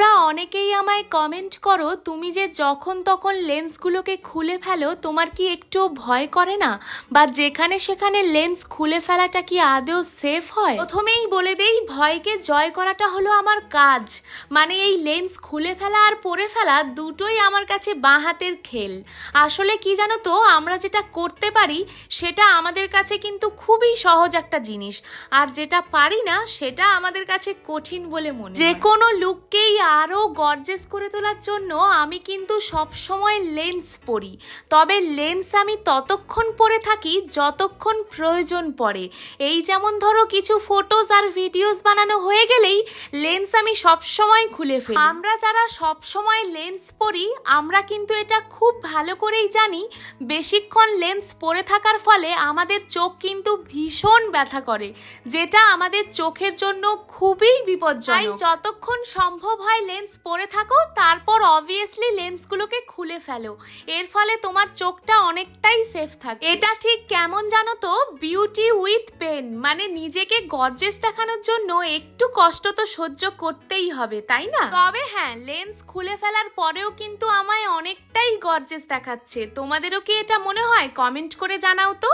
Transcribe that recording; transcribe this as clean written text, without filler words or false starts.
তোমরা অনেকেই আমায় কমেন্ট করো তুমি যে যখন তখন লেন্সগুলোকে খুলে ফেলো, তোমার কি একটু ভয় করে না? বা যেখানে সেখানে লেন্স খুলে ফেলাটা কি আদৌ সেফ হয়? প্রথমেই বলে দেই, ভয়কে জয় করাটা হলো আমার কাজ। মানে এই লেন্স খুলে ফেলা আর পরে ফেলা দুটোই আমার কাছে বাঁ হাতের খেল। আসলে কি জানো তো, আমরা যেটা করতে পারি সেটা আমাদের কাছে কিন্তু খুবই সহজ একটা জিনিস, আর যেটা পারি না সেটা আমাদের কাছে কঠিন বলে মনে হয়। যে কোনো লুককেই আরো গর্জেস করে তোলার জন্য আমি কিন্তু সব সময় লেন্স পরি। তবে লেন্স আমি ততক্ষণ পরে থাকি যতক্ষণ প্রয়োজন পড়ে। এই যেমন ধরো কিছু ফটোজ আর ভিডিওস বানানো হয়ে গেলেই লেন্স আমি সব সময় খুলে ফেলি। আমরা যারা সব সময় লেন্স পরি আমরা কিন্তু এটা খুব ভালো করেই জানি, বেশিক্ষণ লেন্স পরে থাকার ফলে আমাদের চোখ কিন্তু ভীষণ ব্যথা করে, যেটা আমাদের চোখের জন্য খুবই বিপজ্জনক। তাই যতক্ষণ সম্ভব হয় লেন্স পরে থাকো, তারপর অবভিয়াসলি লেন্সগুলোকে খুলে ফেলো। এর ফলে তোমার চোখটা অনেকটাই সেফ থাকে। এটা ঠিক কেমন জানো তো, বিউটি উইথ পেন, মানে নিজেকে গর্জেস দেখানোর জন্য একটু কষ্ট তো সহ্য করতেই হবে, তাই না? তবে হ্যাঁ, লেন্স খুলে ফেলার পরেও কিন্তু আমায় অনেকটাই গর্জেস দেখাচ্ছে। তোমাদেরও কি এটা মনে হয়? কমেন্ট করে জানাও তো।